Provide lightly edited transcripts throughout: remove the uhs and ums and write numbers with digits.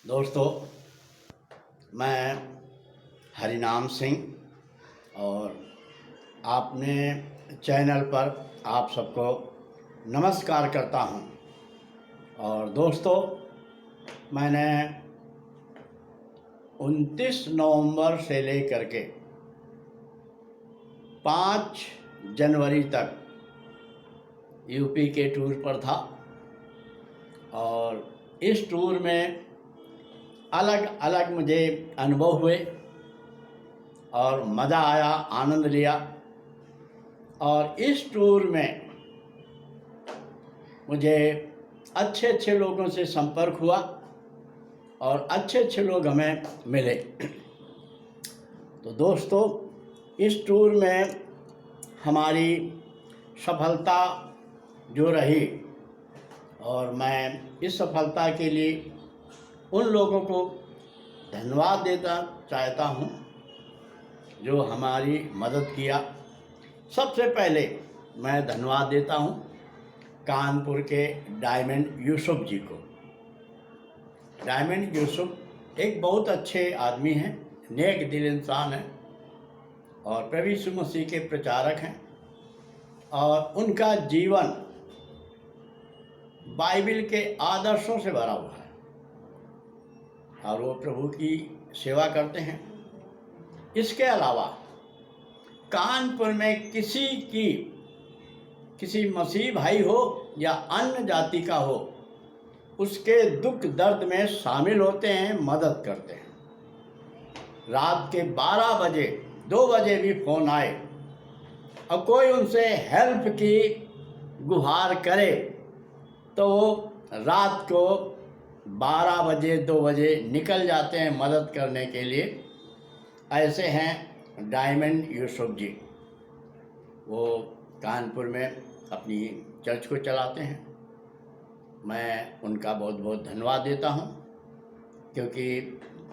दोस्तों, मैं हरिनाम सिंह और आपने चैनल पर आप सबको नमस्कार करता हूं। और दोस्तों, मैंने 29 नवंबर से लेकर के 5 जनवरी तक यूपी के टूर पर था और इस टूर में अलग अलग मुझे अनुभव हुए और मज़ा आया, आनंद लिया। और इस टूर में मुझे अच्छे अच्छे लोगों से संपर्क हुआ और अच्छे अच्छे लोग हमें मिले। तो दोस्तों, इस टूर में हमारी सफलता जो रही, और मैं इस सफलता के लिए उन लोगों को धन्यवाद देना चाहता हूं जो हमारी मदद किया। सबसे पहले मैं धन्यवाद देता हूं कानपुर के डायमंड यूसुफ जी को। डायमंड यूसुफ एक बहुत अच्छे आदमी हैं, नेक दिल इंसान हैं और प्रभु यीशु मसीह के प्रचारक हैं। और उनका जीवन बाइबल के आदर्शों से भरा हुआ है और वो प्रभु की सेवा करते हैं। इसके अलावा कानपुर में किसी मसीह भाई हो या अन्य जाति का हो, उसके दुख दर्द में शामिल होते हैं, मदद करते हैं। रात के 12 बजे 2 बजे भी फ़ोन आए और कोई उनसे हेल्प की गुहार करे तो रात को 12 बजे 2 बजे निकल जाते हैं मदद करने के लिए। ऐसे हैं डायमंड यूसुफ जी। वो कानपुर में अपनी चर्च को चलाते हैं। मैं उनका बहुत बहुत धन्यवाद देता हूं, क्योंकि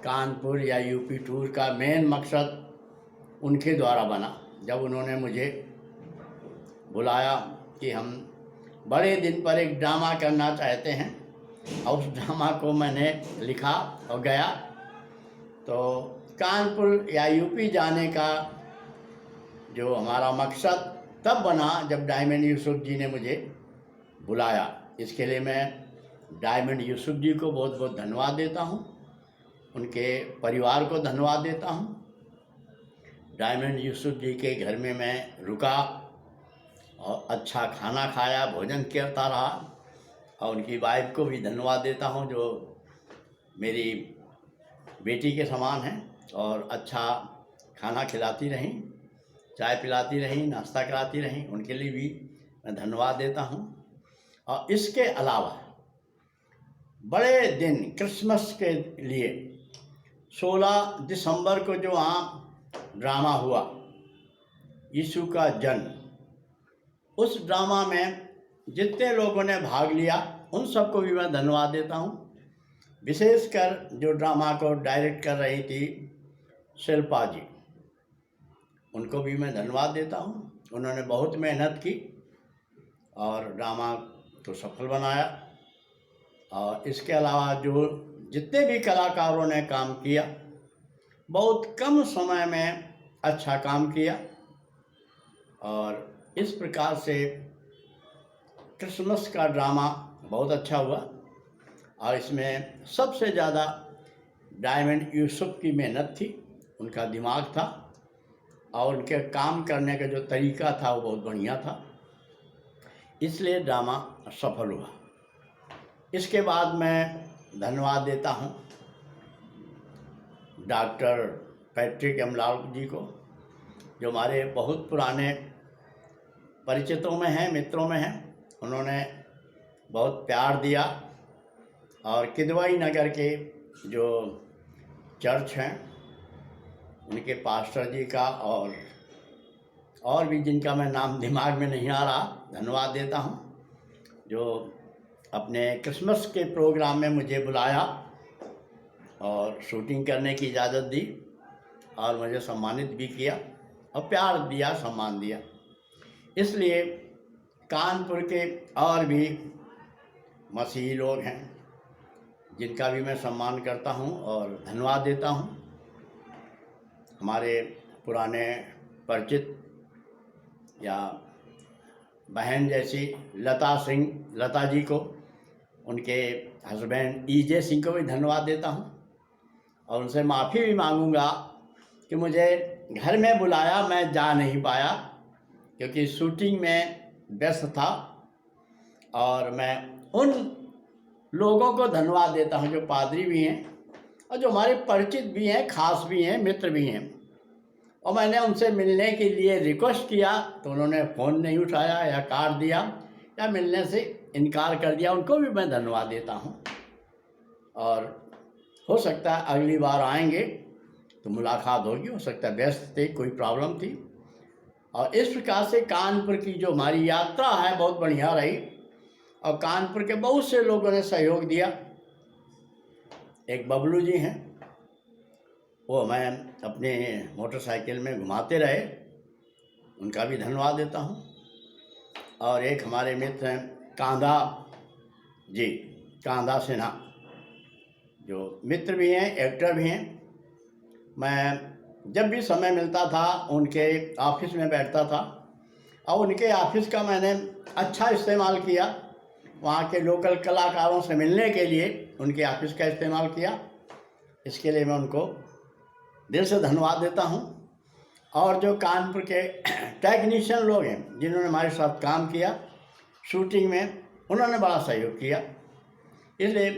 कानपुर या यूपी टूर का मेन मकसद उनके द्वारा बना। जब उन्होंने मुझे बुलाया कि हम बड़े दिन पर एक ड्रामा करना चाहते हैं, और उस ड्रामा को मैंने लिखा और गया, तो कानपुर या यूपी जाने का जो हमारा मकसद तब बना जब डायमंड यूसुफ जी ने मुझे बुलाया। इसके लिए मैं डायमंड यूसुफ जी को बहुत बहुत धन्यवाद देता हूं, उनके परिवार को धन्यवाद देता हूं। डायमंड यूसुफ जी के घर में मैं रुका और अच्छा खाना खाया, भोजन करता रहा। और उनकी वाइफ को भी धन्यवाद देता हूं, जो मेरी बेटी के समान हैं और अच्छा खाना खिलाती रहीं, चाय पिलाती रहीं, नाश्ता कराती रहीं। उनके लिए भी मैं धन्यवाद देता हूं। और इसके अलावा बड़े दिन क्रिसमस के लिए 16 दिसंबर को जो वहाँ ड्रामा हुआ, यीशु का जन्म, उस ड्रामा में जितने लोगों ने भाग लिया उन सबको भी मैं धन्यवाद देता हूँ। विशेषकर जो ड्रामा को डायरेक्ट कर रही थी शिल्पा जी, उनको भी मैं धन्यवाद देता हूँ। उन्होंने बहुत मेहनत की और ड्रामा को सफल बनाया। और इसके अलावा जो जितने भी कलाकारों ने काम किया, बहुत कम समय में अच्छा काम किया। और इस प्रकार से क्रिसमस का ड्रामा बहुत अच्छा हुआ। और इसमें सबसे ज़्यादा डायमंड यूसुफ की मेहनत थी, उनका दिमाग था और उनके काम करने का जो तरीका था वो बहुत बढ़िया था, इसलिए ड्रामा सफल हुआ। इसके बाद मैं धन्यवाद देता हूँ डॉक्टर पैट्रिक एमलाल जी को, जो हमारे बहुत पुराने परिचितों में हैं, मित्रों में हैं। उन्होंने बहुत प्यार दिया और किदवाई नगर के जो चर्च हैं उनके पास्टर जी का और भी जिनका मैं नाम दिमाग में नहीं आ रहा, धन्यवाद देता हूं, जो अपने क्रिसमस के प्रोग्राम में मुझे बुलाया और शूटिंग करने की इजाज़त दी और मुझे सम्मानित भी किया और प्यार दिया, सम्मान दिया। इसलिए कानपुर के और भी मसीही लोग हैं जिनका भी मैं सम्मान करता हूं और धन्यवाद देता हूं। हमारे पुराने परिचित या बहन जैसी लता जी को, उनके हस्बैंड ईजे सिंह को भी धन्यवाद देता हूं और उनसे माफ़ी भी मांगूंगा कि मुझे घर में बुलाया, मैं जा नहीं पाया क्योंकि शूटिंग में व्यस्त था। और मैं उन लोगों को धन्यवाद देता हूं जो पादरी भी हैं और जो हमारे परिचित भी हैं, खास भी हैं, मित्र भी हैं। और मैंने उनसे मिलने के लिए रिक्वेस्ट किया तो उन्होंने फ़ोन नहीं उठाया या काट दिया या मिलने से इनकार कर दिया। उनको भी मैं धन्यवाद देता हूं और हो सकता है अगली बार आएंगे तो मुलाकात होगी। हो सकता है व्यस्त थे, कोई प्रॉब्लम थी। और इस प्रकार से कानपुर की जो हमारी यात्रा है बहुत बढ़िया रही और कानपुर के बहुत से लोगों ने सहयोग दिया। एक बबलू जी हैं, वो मैं अपने मोटरसाइकिल में घुमाते रहे, उनका भी धन्यवाद देता हूं। और एक हमारे मित्र हैं कांधा जी, कांधा सिन्हा, जो मित्र भी हैं, एक्टर भी हैं। मैं जब भी समय मिलता था उनके ऑफिस में बैठता था और उनके ऑफिस का मैंने अच्छा इस्तेमाल किया। वहाँ के लोकल कलाकारों से मिलने के लिए उनके ऑफिस का इस्तेमाल किया। इसके लिए मैं उनको दिल से धन्यवाद देता हूँ। और जो कानपुर के टेक्नीशियन लोग हैं जिन्होंने हमारे साथ काम किया शूटिंग में, उन्होंने बड़ा सहयोग किया, इसलिए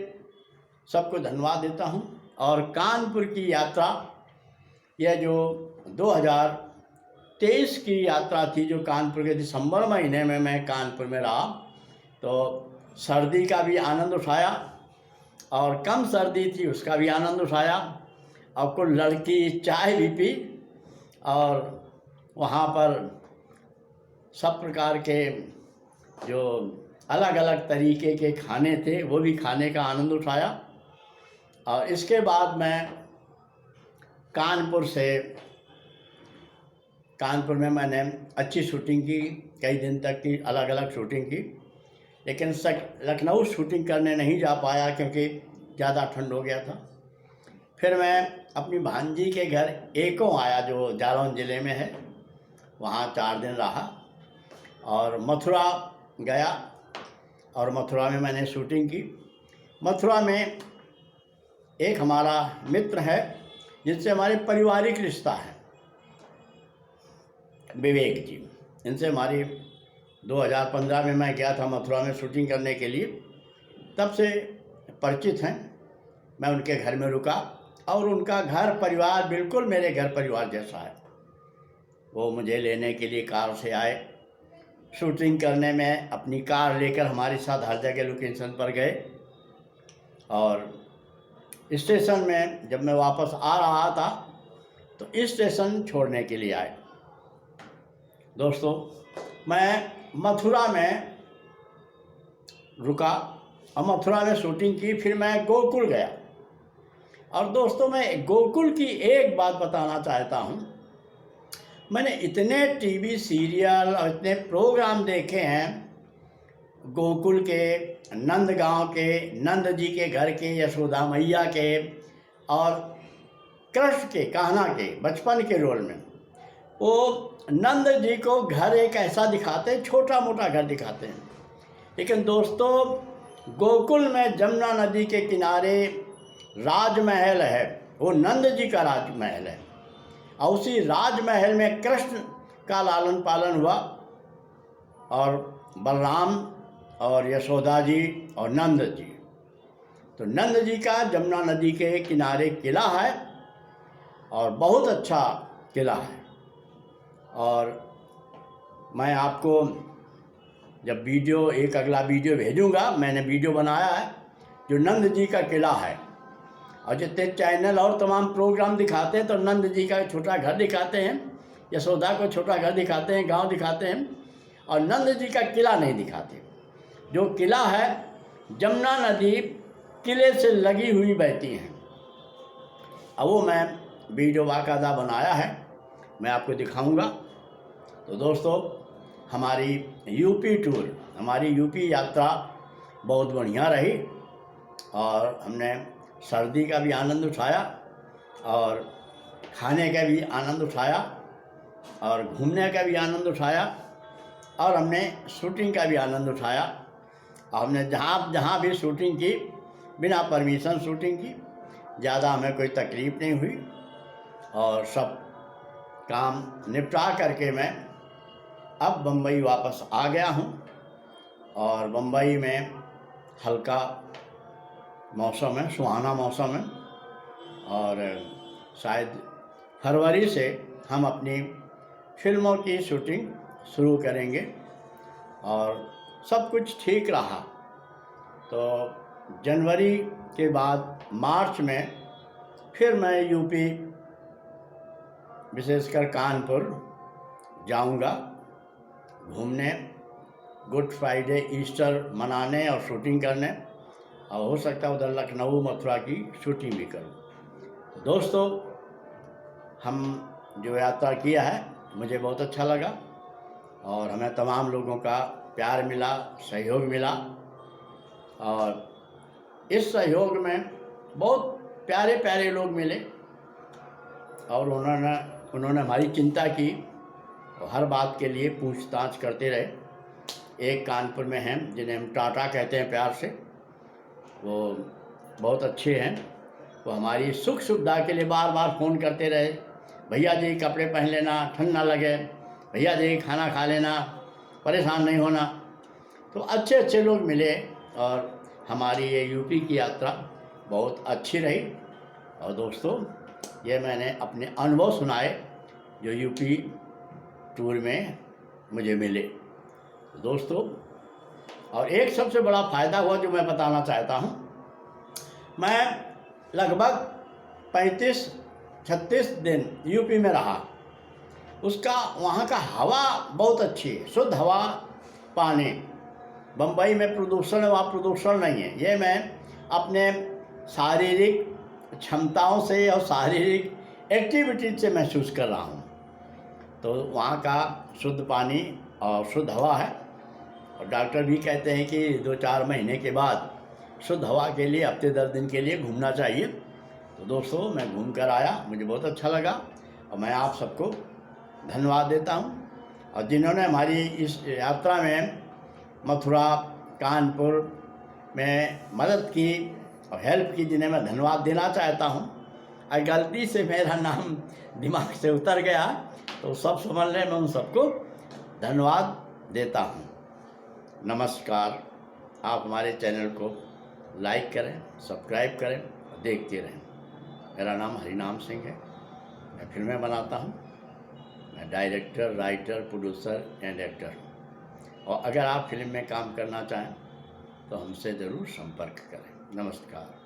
सबको धन्यवाद देता हूँ। और कानपुर की यात्रा, यह जो 2023 की यात्रा थी, जो कानपुर के दिसंबर महीने में मैं कानपुर में रहा, तो सर्दी का भी आनंद उठाया और कम सर्दी थी उसका भी आनंद उठाया और कुछ लड़की चाय भी पी और वहाँ पर सब प्रकार के जो अलग अलग तरीके के खाने थे वो भी खाने का आनंद उठाया। और इसके बाद मैं कानपुर में मैंने अच्छी शूटिंग की, कई दिन तक की अलग अलग शूटिंग की, लेकिन लखनऊ शूटिंग करने नहीं जा पाया क्योंकि ज़्यादा ठंड हो गया था। फिर मैं अपनी भांजी के घर एको आया जो जालौन ज़िले में है, वहाँ 4 दिन रहा और मथुरा गया और मथुरा में मैंने शूटिंग की। मथुरा में एक हमारा मित्र है जिनसे हमारे पारिवारिक रिश्ता है, विवेक जी। इनसे हमारी 2015 में मैं गया था मथुरा में शूटिंग करने के लिए, तब से परिचित हैं। मैं उनके घर में रुका और उनका घर परिवार बिल्कुल मेरे घर परिवार जैसा है। वो मुझे लेने के लिए कार से आए, शूटिंग करने में अपनी कार लेकर हमारे साथ हर जगह लोकेशन पर गए और स्टेशन में जब मैं वापस आ रहा था तो स्टेशन छोड़ने के लिए आए। दोस्तों, मैं मथुरा में रुका और मथुरा में शूटिंग की। फिर मैं गोकुल गया और दोस्तों, मैं गोकुल की एक बात बताना चाहता हूँ। मैंने इतने टीवी सीरियल और इतने प्रोग्राम देखे हैं गोकुल के, नंदगांव के, नंद जी के घर के, यशोदा मैया के और कृष्ण के, कान्हा के बचपन के रोल में। वो नंद जी को घर एक ऐसा दिखाते हैं, छोटा मोटा घर दिखाते हैं, लेकिन दोस्तों गोकुल में जमुना नदी के किनारे राजमहल है, वो नंद जी का राजमहल है और उसी राजमहल में कृष्ण का लालन पालन हुआ और बलराम और यशोदा जी और नंद जी। तो नंद जी का जमुना नदी के किनारे किला है और बहुत अच्छा किला है। और मैं आपको जब एक अगला वीडियो भेजूंगा, मैंने वीडियो बनाया है जो नंद जी का किला है। और जितने चैनल और तमाम प्रोग्राम दिखाते हैं तो नंद जी का छोटा घर दिखाते हैं, यशोदा को छोटा घर दिखाते हैं, गांव दिखाते हैं और नंद जी का किला नहीं दिखाते। जो किला है, जमुना नदी किले से लगी हुई बहती है। अब वो मैं वीडियो बाकायदा बनाया है, मैं आपको दिखाऊंगा। तो दोस्तों, हमारी यूपी टूर, हमारी यूपी यात्रा बहुत बढ़िया रही और हमने सर्दी का भी आनंद उठाया और खाने का भी आनंद उठाया और घूमने का भी आनंद उठाया और हमने शूटिंग का भी आनंद उठाया। और हमने जहाँ जहाँ भी शूटिंग की बिना परमिशन शूटिंग की, ज़्यादा हमें कोई तकलीफ़ नहीं हुई और सब काम निपटा करके मैं अब बम्बई वापस आ गया हूँ। और बम्बई में हल्का मौसम है, सुहाना मौसम है और शायद फरवरी से हम अपनी फिल्मों की शूटिंग शुरू करेंगे और सब कुछ ठीक रहा। तो जनवरी के बाद मार्च में फिर मैं यूपी विशेषकर कानपुर जाऊंगा घूमने, गुड फ्राइडे ईस्टर मनाने और शूटिंग करने, और हो सकता है उधर लखनऊ मथुरा की शूटिंग भी करूं। तो दोस्तों, हम जो यात्रा किया है मुझे बहुत अच्छा लगा और हमें तमाम लोगों का प्यार मिला, सहयोग मिला और इस सहयोग में बहुत प्यारे प्यारे लोग मिले और उन्होंने हमारी चिंता की और हर बात के लिए पूछताछ करते रहे। एक कानपुर में हैं जिन्हें हम टाटा कहते हैं प्यार से, वो बहुत अच्छे हैं। वो हमारी सुख सुविधा के लिए बार बार फ़ोन करते रहे, भैया जी कपड़े पहन लेना, ठंड ना लगे, भैया जी खाना खा लेना, परेशान नहीं होना। तो अच्छे अच्छे लोग मिले और हमारी ये यूपी की यात्रा बहुत अच्छी रही। और दोस्तों, ये मैंने अपने अनुभव सुनाए जो यूपी टूर में मुझे मिले। दोस्तों, और एक सबसे बड़ा फ़ायदा हुआ जो मैं बताना चाहता हूँ, मैं लगभग 35-36 दिन यूपी में रहा। उसका वहाँ का हवा बहुत अच्छी है, शुद्ध हवा, पानी। बम्बई में प्रदूषण, वहाँ प्रदूषण नहीं है। ये मैं अपने शारीरिक क्षमताओं से और शारीरिक एक्टिविटी से महसूस कर रहा हूँ। तो वहाँ का शुद्ध पानी और शुद्ध हवा है और डॉक्टर भी कहते हैं कि 2-4 महीने के बाद शुद्ध हवा के लिए हफ्ते 10 दिन के लिए घूमना चाहिए। तो दोस्तों, मैं घूम कर आया, मुझे बहुत अच्छा लगा और मैं आप सबको धन्यवाद देता हूँ। और जिन्होंने हमारी इस यात्रा में मथुरा, कानपुर में मदद की और हेल्प की, जिन्हें मैं धन्यवाद देना चाहता हूँ। अगर गलती से मेरा नाम दिमाग से उतर गया तो सब समझ लें, मैं उन सबको धन्यवाद देता हूँ। नमस्कार। आप हमारे चैनल को लाइक करें, सब्सक्राइब करें और देखते रहें। मेरा नाम हरिनाम सिंह है। मैं फिल्में बनाता हूँ। मैं director, writer, producer and actor हूँ। और अगर आप फिल्म में काम करना चाहें तो हमसे ज़रूर संपर्क करें। नमस्कार।